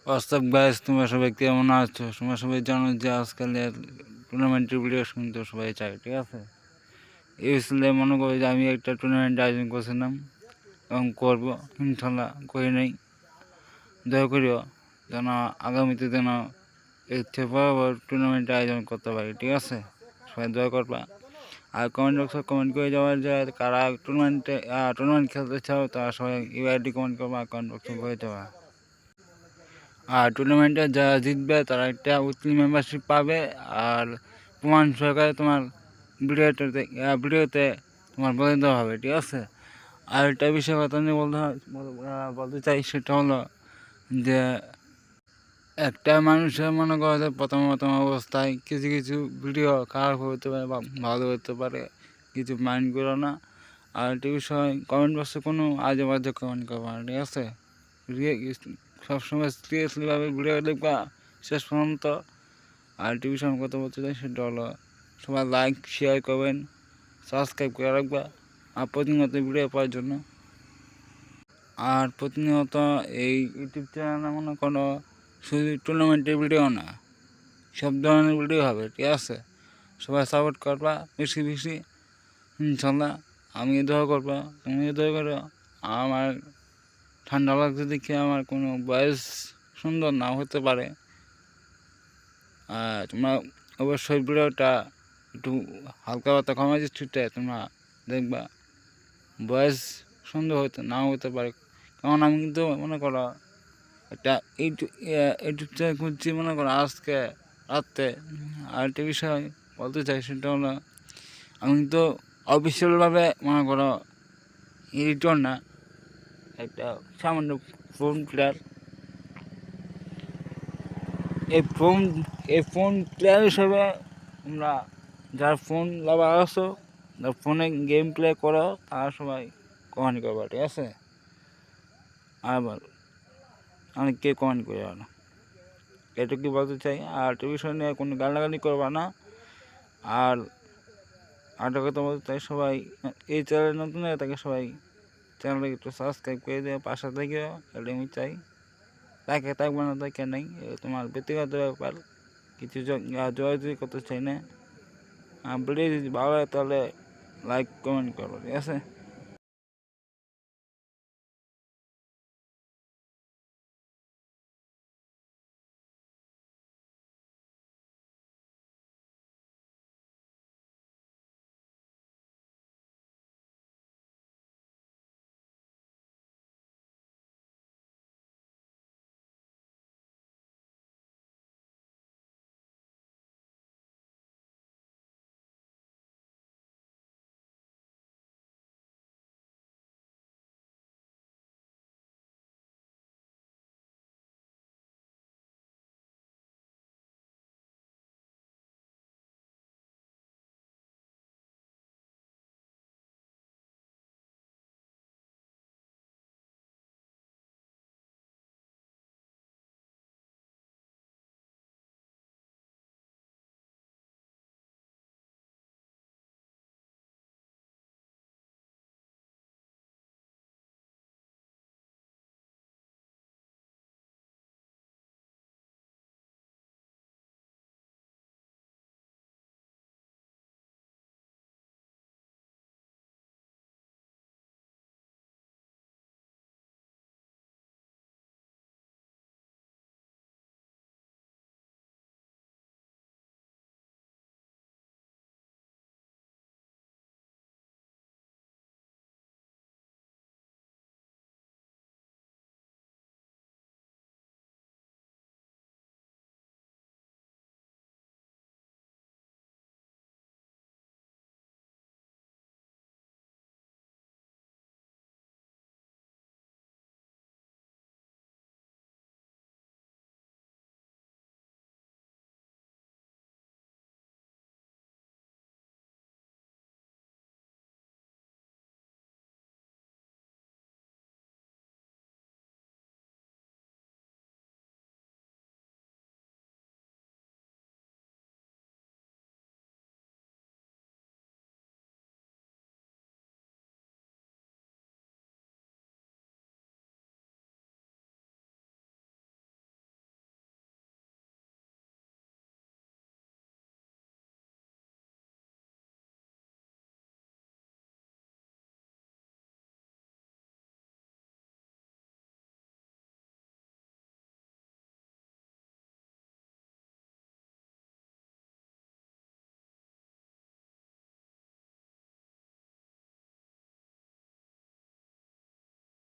WhatsApp guys, তোমরা সবাই কেমন আছো? তোমরা সবাই জানো যে আজকাল টুর্নামেন্টের ভিডিও শুনতে সবাই চায়, ঠিক আছে? এই সিলসিলায় মনে করো যে আমি একটা টুর্নামেন্ট আয়োজন করছিলাম এবং করবো, ইনশাল্লাহ করি নাই। দয়া করিও যেন আগামীতে যেন এর থেকে বড় টুর্নামেন্ট আয়োজন করতে পারি, ঠিক আছে? সবাই দয়া করবা। আর কমেন্ট বক্সে কমেন্ট করে যাওয়ার যে কারা টুর্নামেন্ট খেলতে চাও তারা সবাই ইউআইডি কমেন্ট করবা, কমেন্ট বক্সে করে দেওয়া। আর টুর্নামেন্টে যারা জিতবে তারা একটা উইকলি মেম্বারশিপ পাবে। আর প্রমাণ সহকারে তোমার ভিডিওতে তোমার বলে দেওয়া হবে, ঠিক আছে? আর একটা বিষয় কথা নিয়ে বলতে চাই, সেটা হলো যে একটা মানুষের মনে করো যে প্রথম অবস্থায় কিছু কিছু ভিডিও খারাপ হতে পারে বা ভালো হতে পারে, কিছু মাইন্ড করো না। আর একটা বিষয়, কমেন্ট বক্সে কোনো আজে বাজে কমেন্ট করবা না, ঠিক আছে? সবসময় সিরিয়াসলিভাবে ভিডিও দেখবা শেষ পর্যন্ত। আর টিভি সময় কথা বলতে চাই, সেটা হলো সবাই লাইক শেয়ার করবেন, সাবস্ক্রাইব করে রাখবা আর প্রতিনিয়ত ভিডিও পাওয়ার জন্য। আর প্রতিনিয়ত এই ইউটিউব চ্যানেলে মনে কোনো শুধু টুর্নামেন্টের ভিডিও না, সব ধরনের ভিডিও হবে, ঠিক আছে? সবাই সাপোর্ট করবা বেশি বেশি, ইনশাল্লাহ। আমি দোয়া করবো, তুমি দোয়া করো। আমার ঠান্ডা লাগছে দেখে আমার কোনো বয়স সুন্দর নাও হতে পারে। তোমরা অবশ্যই ভিডিওটা একটু হালকা পাতা কমা দৃষ্টিতে তোমরা দেখবা। বয়স সুন্দর নাও হতে পারে, কারণ আমি কিন্তু মনে করো একটা ইউটিউব চ্যানেল খুঁজছি মনে করো আজকে রাত্রে। আর একটা বিষয় বলতে চাই, সেটা হলো আমি কিন্তু অফিসিয়ালভাবে মনে করো এডিটর না, একটা সামান্য ফোন প্লেয়ার। এই ফোন প্লেয়ার হিসেবে তোমরা যারা ফোন লাভার আছো, যারা ফোনে গেম প্লে করো, তারা সবাই কমেন্ট করবা, ঠিক আছে? আবার অনেককে কমেন্ট করে না, এটুকু বলতে চাই। আর টেলিভিশন নিয়ে কোনো গালাগালি করবা না। আর আরেকটা কথা বলতে চাই, সবাই এই চ্যানেল নতুন তাকে সবাই চ্যানেলটাকে একটু সাবস্ক্রাইব করে দেওয়া, পাশে থেকে এটা আমি চাই। তাকে থাকবে না তাকে নেই, তোমার ব্যক্তিগত ব্যাপার, কিছু জয় করতে চাই না। ভিডিও যদি ভালো লাগে তাহলে লাইক কমেন্ট করো, ঠিক আছে?